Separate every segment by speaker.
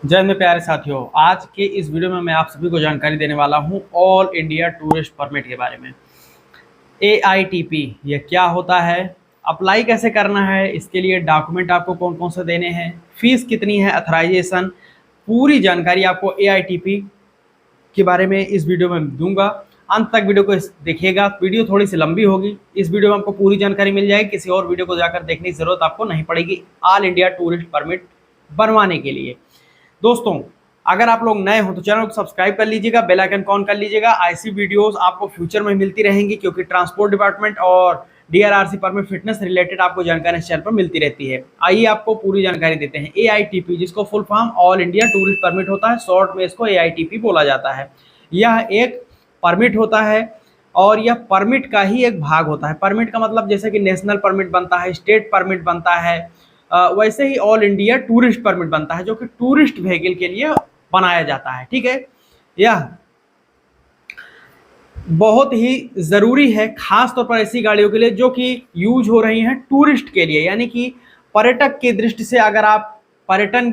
Speaker 1: जय हिंद प्यारे साथियों। आज के इस वीडियो में मैं आप सभी को जानकारी देने वाला हूं ऑल इंडिया टूरिस्ट परमिट के बारे में। AITP ये क्या होता है, अप्लाई कैसे करना है, इसके लिए डॉक्यूमेंट आपको कौन कौन से देने हैं, फीस कितनी है, अथराइजेशन, पूरी जानकारी आपको AITP के बारे में इस वीडियो में दूंगा। अंत तक वीडियो को देखिएगा। वीडियो थोड़ी सी लंबी होगी, इस वीडियो में आपको पूरी जानकारी मिल जाएगी। किसी और वीडियो को जाकर देखने की जरूरत आपको नहीं पड़ेगी ऑल इंडिया टूरिस्ट परमिट बनवाने के लिए। दोस्तों, अगर आप लोग नए हो तो चैनल को सब्सक्राइब कर लीजिएगा, बेल आइकन ऑन कर लीजिएगा। ऐसी वीडियोस आपको फ्यूचर में मिलती रहेंगी क्योंकि ट्रांसपोर्ट डिपार्टमेंट और DRRC परमिट फिटनेस रिलेटेड आपको जानकारी इस चैनल पर मिलती रहती है। आइए आपको पूरी जानकारी देते हैं। AITP जिसको full form all India tourist permit होता है, शॉर्ट में इसको AITP बोला जाता है। यह एक परमिट होता है और यह परमिट का ही एक भाग होता है। परमिट का मतलब जैसे कि नेशनल परमिट बनता है, स्टेट परमिट बनता है, वैसे ही ऑल इंडिया टूरिस्ट परमिट बनता है जो कि टूरिस्ट व्हीकल के लिए बनाया जाता है। ठीक है, यह बहुत ही ज़रूरी है, खास तौर पर ऐसी गाड़ियों के लिए जो कि यूज हो रही हैं टूरिस्ट के लिए, यानी कि पर्यटक की दृष्टि से। अगर आप पर्यटन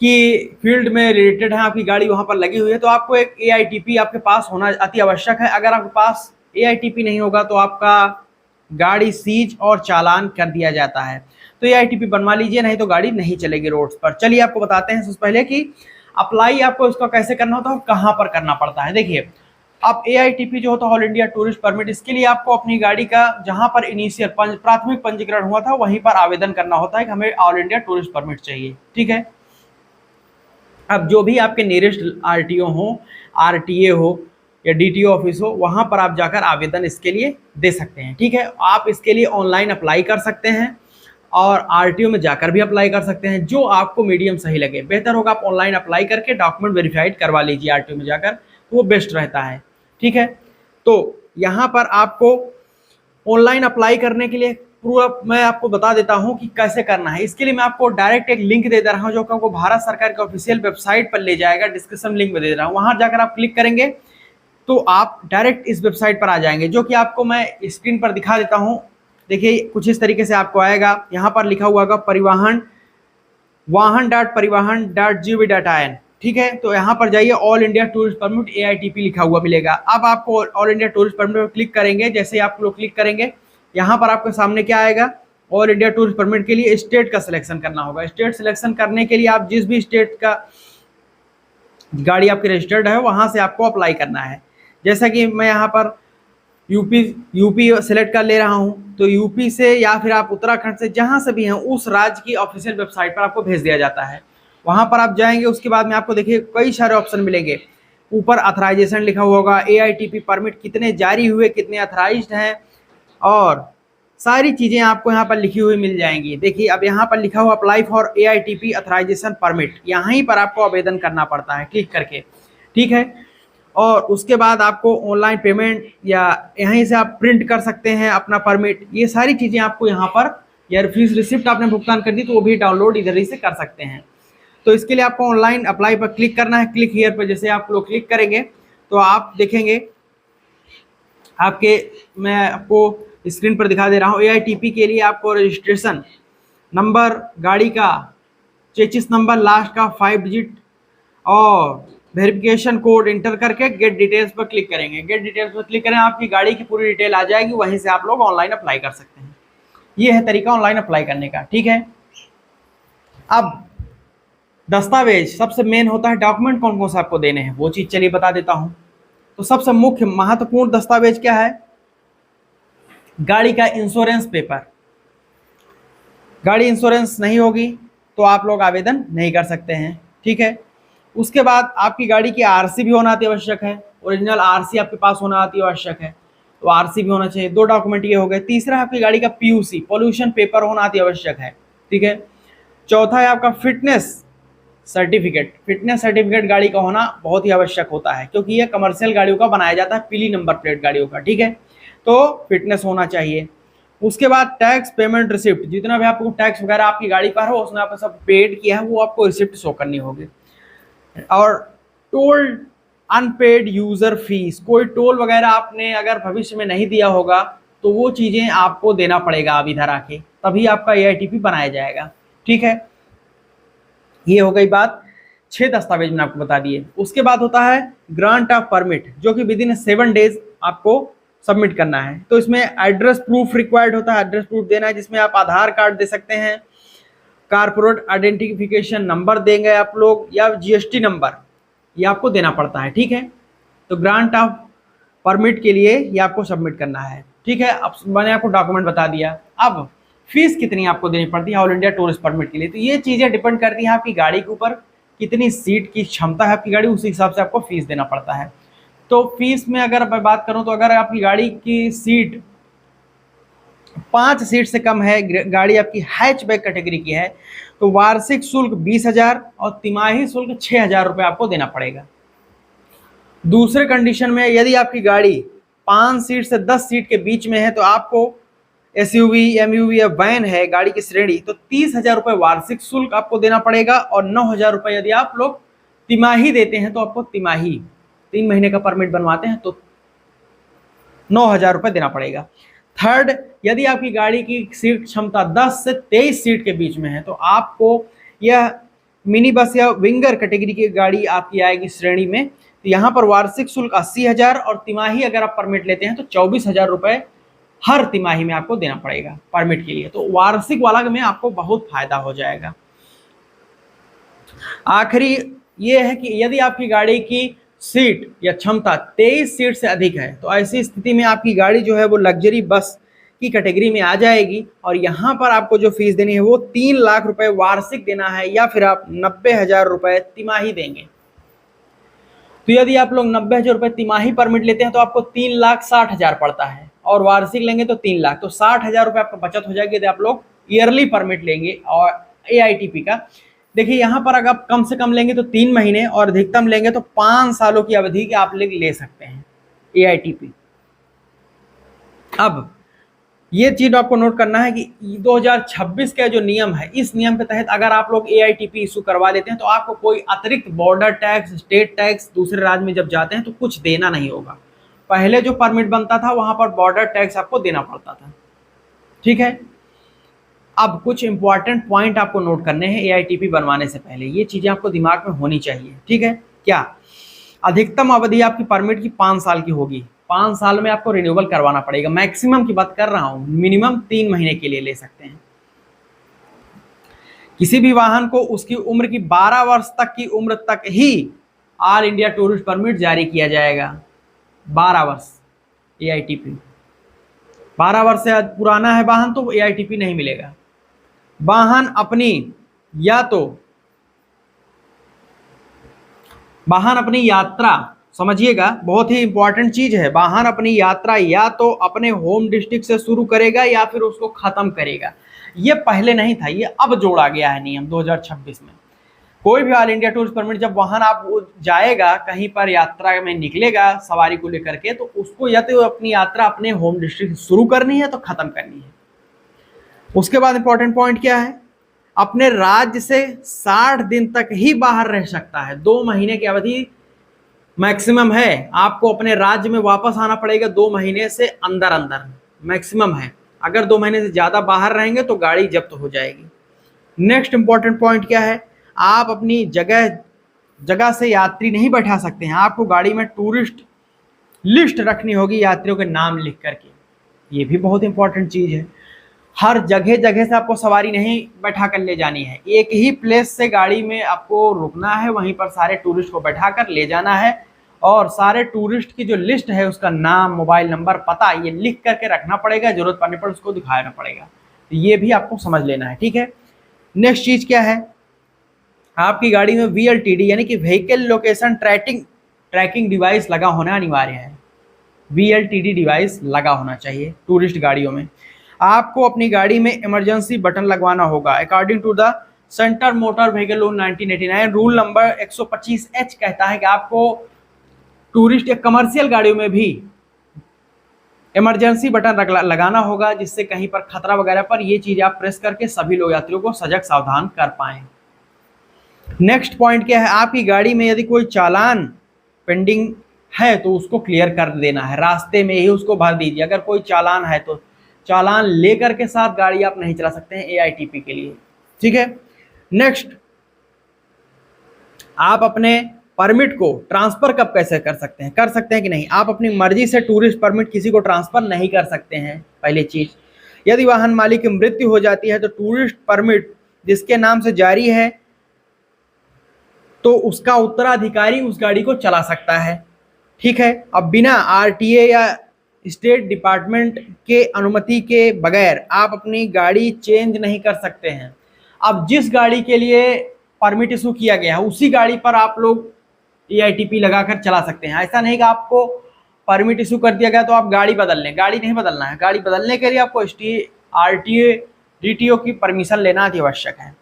Speaker 1: की फील्ड में रिलेटेड है, आपकी गाड़ी वहाँ पर लगी हुई है, तो आपको एक AITP आपके पास होना अति आवश्यक है। अगर आपके पास AITP नहीं होगा तो आपका गाड़ी सीज और चालान कर दिया जाता है। तो AITP बनवा लीजिए, नहीं तो गाड़ी नहीं चलेगी रोड्स पर। चलिए आपको बताते हैं सबसे पहले कि अप्लाई आपको इसका कैसे करना होता है और कहाँ पर करना पड़ता है। देखिए, अब AITP जो होता है ऑल इंडिया टूरिस्ट परमिट, इसके लिए आपको अपनी गाड़ी का जहाँ पर इनिशियल प्राथमिक पंजीकरण हुआ था वहीं पर आवेदन करना होता है कि हमें ऑल इंडिया टूरिस्ट परमिट चाहिए। ठीक है, अब जो भी आपके नियरेस्ट RTO हो, RTA हो या DTO ऑफिस हो, वहाँ पर आप जाकर आवेदन इसके लिए दे सकते हैं। ठीक है, आप इसके लिए ऑनलाइन अप्लाई कर सकते हैं और RTO में जाकर भी अप्लाई कर सकते हैं, जो आपको मीडियम सही लगे। बेहतर होगा आप ऑनलाइन अप्लाई करके डॉक्यूमेंट वेरीफाइड करवा लीजिए RTO में जाकर, तो वो बेस्ट रहता है। ठीक है, तो यहाँ पर आपको ऑनलाइन अप्लाई करने के लिए पूरा मैं आपको बता देता हूँ कि कैसे करना है। इसके लिए मैं आपको डायरेक्ट एक लिंक दे रहा हूँ जो कि आपको भारत सरकार के ऑफिशियल वेबसाइट पर ले जाएगा। डिस्क्रिप्शन लिंक में दे रहा हूँ, वहाँ जाकर आप क्लिक करेंगे तो आप डायरेक्ट इस वेबसाइट पर आ जाएंगे, जो कि आपको मैं स्क्रीन पर दिखा देता हूँ। देखिए, कुछ इस तरीके से आपको आएगा। यहाँ पर लिखा हुआ होगा परिवहन वाहन.परिवहन.gov.in। ठीक है, तो यहाँ पर जाइए, all India tourist permit AITP लिखा हुआ मिलेगा। अब आपको ऑल इंडिया टूरिस्ट परमिट पर क्लिक करेंगे। जैसे ही आप लोग क्लिक करेंगे, यहाँ पर आपके सामने क्या आएगा, ऑल इंडिया टूरिस्ट परमिट के लिए स्टेट का सिलेक्शन करना होगा। स्टेट सिलेक्शन करने के लिए आप जिस भी स्टेट का गाड़ी आपकी रजिस्टर्ड है वहाँ से आपको अप्लाई करना है। जैसा कि मैं यहाँ पर यूपी सेलेक्ट कर ले रहा हूँ, तो यूपी से या फिर आप उत्तराखंड से, जहाँ से भी हैं, उस राज्य की ऑफिशियल वेबसाइट पर आपको भेज दिया जाता है। वहाँ पर आप जाएंगे, उसके बाद में आपको देखिए कई सारे ऑप्शन मिलेंगे। ऊपर अथराइजेशन लिखा हुआ होगा, AITP परमिट कितने जारी हुए, कितने अथराइज्ड हैं, और सारी चीज़ें आपको यहाँ पर लिखी हुई मिल जाएंगी। देखिए, अब यहाँ पर लिखा हुआ apply for AITP authorisation permit, यहीं पर आपको आवेदन करना पड़ता है क्लिक करके। ठीक है, और उसके बाद आपको ऑनलाइन पेमेंट या यहीं से आप प्रिंट कर सकते हैं अपना परमिट। ये सारी चीज़ें आपको यहाँ पर, या फीस रिसिप्ट आपने भुगतान कर दी तो वो भी डाउनलोड इधर ही से कर सकते हैं। तो इसके लिए आपको ऑनलाइन अप्लाई पर क्लिक करना है। क्लिक हियर पर जैसे आप लोग क्लिक करेंगे तो आप देखेंगे आपके, मैं आपको स्क्रीन पर दिखा दे रहा हूँ, AITP के लिए आपको रजिस्ट्रेशन नंबर, गाड़ी का चेसिस नंबर लास्ट का 5 डिजिट और वेरिफिकेशन कोड इंटर करके गेट डिटेल्स पर क्लिक करेंगे। गेट डिटेल्स पर क्लिक करें, आपकी गाड़ी की पूरी डिटेल आ जाएगी, वहीं से आप लोग ऑनलाइन अप्लाई कर सकते हैं। ये है तरीका ऑनलाइन अप्लाई करने का। ठीक है, अब दस्तावेज सबसे मेन होता है, डॉक्यूमेंट कौन कौन से आपको देने हैं वो चीज़ चलिए बता देता हूँ। तो सबसे मुख्य महत्वपूर्ण दस्तावेज क्या है, गाड़ी का इंश्योरेंस पेपर। गाड़ी इंश्योरेंस नहीं होगी तो आप लोग आवेदन नहीं कर सकते हैं। ठीक है, उसके बाद आपकी गाड़ी की RC भी होना अति आवश्यक है। ओरिजिनल RC आपके पास होना अति आवश्यक है, तो RC भी होना चाहिए। 2 डॉक्यूमेंट ये हो गए। तीसरा है आपकी गाड़ी का PUC पॉल्यूशन पेपर होना अति आवश्यक है। ठीक है, चौथा है आपका फिटनेस सर्टिफिकेट। फिटनेस सर्टिफिकेट गाड़ी का होना बहुत ही आवश्यक होता है क्योंकि ये कमर्शियल गाड़ियों का बनाया जाता है, पीली नंबर प्लेट गाड़ियों का। ठीक है, तो फिटनेस होना चाहिए। उसके बाद टैक्स पेमेंट रिसिप्ट, जितना भी आपको टैक्स वगैरह आपकी गाड़ी पर हो उसने आपने सब पेड किया है, वो आपको रिसिप्ट शो करनी होगी। और टोल अनपेड यूज़र फीस, कोई टोल वगैरह आपने अगर भविष्य में नहीं दिया होगा तो वो चीज़ें आपको देना पड़ेगा अब इधर आके, तभी आपका AITP बनाया जाएगा। ठीक है, ये हो गई बात। 6 दस्तावेज मैंने आपको बता दिए। उसके बाद होता है ग्रांट ऑफ परमिट, जो कि विद इन 7 डेज आपको सबमिट करना है। तो इसमें एड्रेस प्रूफ रिक्वायर्ड होता है, एड्रेस प्रूफ देना है, जिसमें आप आधार कार्ड दे सकते हैं, कारपोरेट आइडेंटिफिकेशन नंबर देंगे आप लोग, या जीएसटी नंबर, ये आपको देना पड़ता है। ठीक है, तो ग्रांट ऑफ परमिट के लिए ये आपको सबमिट करना है। ठीक है, अब मैंने आपको डॉक्यूमेंट बता दिया। अब फीस कितनी आपको देनी पड़ती है ऑल इंडिया टूरिस्ट परमिट के लिए, तो ये चीज़ें डिपेंड करती हैं आपकी गाड़ी के ऊपर, कितनी सीट की क्षमता है आपकी गाड़ी, उस हिसाब से आपको फीस देना पड़ता है। तो फीस में अगर मैं बात करूं, तो अगर आपकी गाड़ी की सीट 5 सीट से कम है, गाड़ी आपकी हैचबैक कैटेगरी की है, तो वार्षिक शुल्क 20,000 और तिमाही शुल्क 6,000 रुपये आपको देना पड़ेगा। दूसरे कंडीशन में यदि आपकी गाड़ी 5 सीट से 10 सीट के बीच में है, तो आपको एसयूवी, एमयूवी या वैन है गाड़ी की श्रेणी, तो 30,000 रुपये वार्षिक शुल्क आपको देना पड़ेगा, और 9,000 रुपये यदि आप लोग तिमाही देते हैं, तो आपको तिमाही 3 महीने का परमिट बनवाते हैं तो 9,000 रुपये देना पड़ेगा। थर्ड, यदि आपकी गाड़ी की सीट क्षमता 10 से 23 सीट के बीच में है, तो आपको यह मिनी बस या विंगर कैटेगरी की गाड़ी आपकी आएगी श्रेणी में, तो यहाँ पर वार्षिक शुल्क 80,000 और तिमाही अगर आप परमिट लेते हैं तो 24,000 रुपये हर तिमाही में आपको देना पड़ेगा परमिट के लिए। तो वार्षिक वाला में आपको बहुत फायदा हो जाएगा। आखिरी ये है कि यदि आपकी गाड़ी की सीट या क्षमता 23 सीट से अधिक है, तो ऐसी स्थिति में आपकी गाड़ी जो है वो लग्जरी बस की कैटेगरी में आ जाएगी, और यहाँ पर आपको जो फीस देनी है वो 3 लाख रुपए वार्षिक देना है, या फिर आप 90,000 रुपये तिमाही देंगे। तो यदि आप लोग 90,000 रुपये तिमाही परमिट लेते हैं तो आपको 3,60,000 पड़ता है, और वार्षिक लेंगे तो 3 लाख, तो 60,000 रुपये आपका बचत हो जाएगी यदि आप लोग ईयरली परमिट लेंगे। और AITP का देखिए, यहाँ पर अगर आप कम से कम लेंगे तो 3 महीने, और अधिकतम लेंगे तो 5 सालों की अवधि के आप ले सकते हैं AITP। अब ये चीज आपको नोट करना है कि 2026 का जो नियम है, इस नियम के तहत अगर आप लोग AITP इशू करवा लेते हैं तो आपको कोई अतिरिक्त बॉर्डर टैक्स, स्टेट टैक्स, दूसरे राज्य में जब जाते हैं तो कुछ देना नहीं होगा। पहले जो परमिट बनता था वहां पर बॉर्डर टैक्स आपको देना पड़ता था। ठीक है, अब कुछ इंपॉर्टेंट पॉइंट आपको नोट करने हैं AITP बनवाने से पहले, ये चीजें आपको दिमाग में होनी चाहिए। ठीक है, क्या अधिकतम अवधि आपकी परमिट की 5 साल की होगी, 5 साल में आपको रिन्यूअल करवाना पड़ेगा। मैक्सिमम की बात कर रहा हूं, मिनिमम 3 महीने के लिए ले सकते हैं। किसी भी वाहन को उसकी उम्र की 12 वर्ष तक की उम्र तक ही ऑल इंडिया टूरिस्ट परमिट जारी किया जाएगा। 12 वर्ष AITP, 12 वर्ष से पुराना है वाहन तो AITP नहीं मिलेगा। वाहन अपनी यात्रा, समझिएगा बहुत ही इंपॉर्टेंट चीज है, वाहन अपनी यात्रा या तो अपने होम डिस्ट्रिक्ट से शुरू करेगा या फिर उसको खत्म करेगा। ये पहले नहीं था, ये अब जोड़ा गया है नियम 2026 में। कोई भी ऑल इंडिया टूरिस्ट परमिट जब वाहन आप जाएगा, कहीं पर यात्रा में निकलेगा सवारी को लेकर के, तो उसको या तो अपनी यात्रा अपने होम डिस्ट्रिक्ट से शुरू करनी है तो खत्म करनी है। उसके बाद इंपॉर्टेंट पॉइंट क्या है, अपने राज्य से 60 दिन तक ही बाहर रह सकता है। 2 महीने की अवधि मैक्सिमम है, आपको अपने राज्य में वापस आना पड़ेगा 2 महीने से अंदर अंदर मैक्सिमम है। अगर 2 महीने से ज़्यादा बाहर रहेंगे तो गाड़ी जब्त हो जाएगी। नेक्स्ट इंपॉर्टेंट पॉइंट क्या है, आप अपनी जगह से यात्री नहीं बैठा सकते हैं, आपको गाड़ी में टूरिस्ट लिस्ट रखनी होगी यात्रियों के नाम लिख करके। ये भी बहुत इंपॉर्टेंट चीज़ है। हर जगह से आपको सवारी नहीं बैठा कर ले जानी है, एक ही प्लेस से गाड़ी में आपको रुकना है, वहीं पर सारे टूरिस्ट को बैठा कर ले जाना है, और सारे टूरिस्ट की जो लिस्ट है उसका नाम, मोबाइल नंबर, पता ये लिख करके रखना पड़ेगा, जरूरत पड़ने पर उसको दिखाना पड़ेगा। तो ये भी आपको समझ लेना है। ठीक है, नेक्स्ट चीज़ क्या है, आपकी गाड़ी में VLTD यानी कि व्हीकल लोकेशन ट्रैकिंग डिवाइस लगा होना अनिवार्य है। VLTD डिवाइस लगा होना चाहिए टूरिस्ट गाड़ियों में। आपको अपनी गाड़ी में इमरजेंसी बटन लगवाना होगा। According to the centre motor vehicle law 1989 rule number 125H कहता है कि आपको टूरिस्ट या कमर्शियल गाड़ियों में भी इमरजेंसी बटन लगाना होगा, जिससे कहीं पर खतरा वगैरह पर ये चीज़ आप प्रेस करके सभी लोग यात्रियों को सजग सावधान कर पाएँ। नेक्स्ट पॉइंट क्या है, आपकी गाड़ी में यदि कोई चालान पेंडिंग है तो उसको क्लियर कर देना है, रास्ते में ही उसको भर दीजिए। अगर कोई चालान है तो चालान लेकर के साथ गाड़ी आप नहीं चला सकते हैं AITP के लिए। ठीक है, नेक्स्ट आप अपने परमिट को ट्रांसफर कब कैसे कर सकते हैं कि नहीं। आप अपनी मर्जी से टूरिस्ट परमिट किसी को ट्रांसफर नहीं कर सकते हैं। पहली चीज, यदि वाहन मालिक की मृत्यु हो जाती है तो टूरिस्ट परमिट जिसके नाम से जारी है तो उसका उत्तराधिकारी उस गाड़ी को चला सकता है। ठीक है। अब बिना आरटीए या स्टेट डिपार्टमेंट के अनुमति के बगैर आप अपनी गाड़ी चेंज नहीं कर सकते हैं। अब जिस गाड़ी के लिए परमिट इशू किया गया है उसी गाड़ी पर आप लोग एआईटीपी लगाकर चला सकते हैं। ऐसा नहीं कि आपको परमिट इशू कर दिया गया तो आप गाड़ी बदल लें, गाड़ी नहीं बदलना है। गाड़ी बदलने के लिए आपको आरटीए डीटीओ की परमिशन लेना अति आवश्यक है।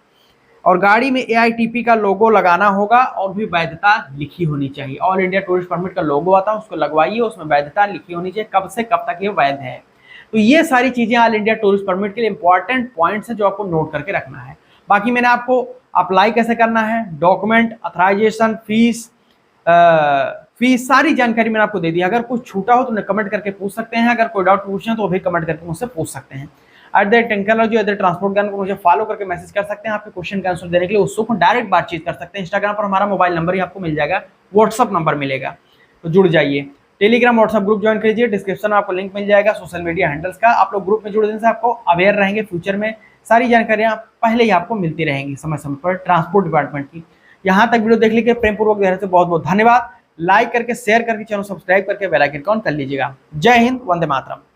Speaker 1: और गाड़ी में एआईटीपी का लोगो लगाना होगा और भी वैधता लिखी होनी चाहिए। ऑल इंडिया टूरिस्ट परमिट का लोगो आता है, उसको लगवाइए, उसमें वैधता लिखी होनी चाहिए, कब से कब तक ये वैध है। तो ये सारी चीजें ऑल इंडिया टूरिस्ट परमिट के लिए इंपॉर्टेंट पॉइंट्स है जो आपको नोट करके रखना है। बाकी मैंने आपको अप्लाई कैसे करना है, डॉक्यूमेंट, अथराइजेशन, फीस सारी जानकारी मैंने आपको दे दी। अगर कुछ छूटा हो तो कमेंट करके पूछ सकते हैं। अगर कोई डाउट पूछना तो भी कमेंट करके मुझसे पूछ सकते हैं। @टेक्नोलॉजी ट्रांसपोर्ट ज्ञान को मुझे फॉलो करके मैसेज कर सकते हैं। आपके क्वेश्चन का आंसर देने के लिए उत्सुक हूं, डायरेक्ट बातचीत कर सकते हैं। इंस्टाग्राम पर हमारा मोबाइल नंबर ही आपको मिल जाएगा, व्हाट्सअप नंबर मिलेगा, तो जुड़ जाइए। टेलीग्राम व्हाट्सअप ग्रुप ज्वाइन कीजिए, डिस्क्रिप्शन में आपको लिंक मिल जाएगा सोशल मीडिया हैंडल्स का। आप लोग ग्रुप में जुड़ने से आपको अवेयर रहेंगे, फ्यूचर में सारी जानकारियां पहले ही आपको मिलती रहेंगी समय समय पर ट्रांसपोर्ट डिपार्टमेंट की। यहाँ तक वीडियो देख लीजिए, प्रेमपूर्वक देने से बहुत बहुत धन्यवाद। लाइक करके, शेयर करके, चैनल सब्सक्राइब करके बेल आइकन ऑन कर लीजिएगा। जय हिंद, वंदे मातरम।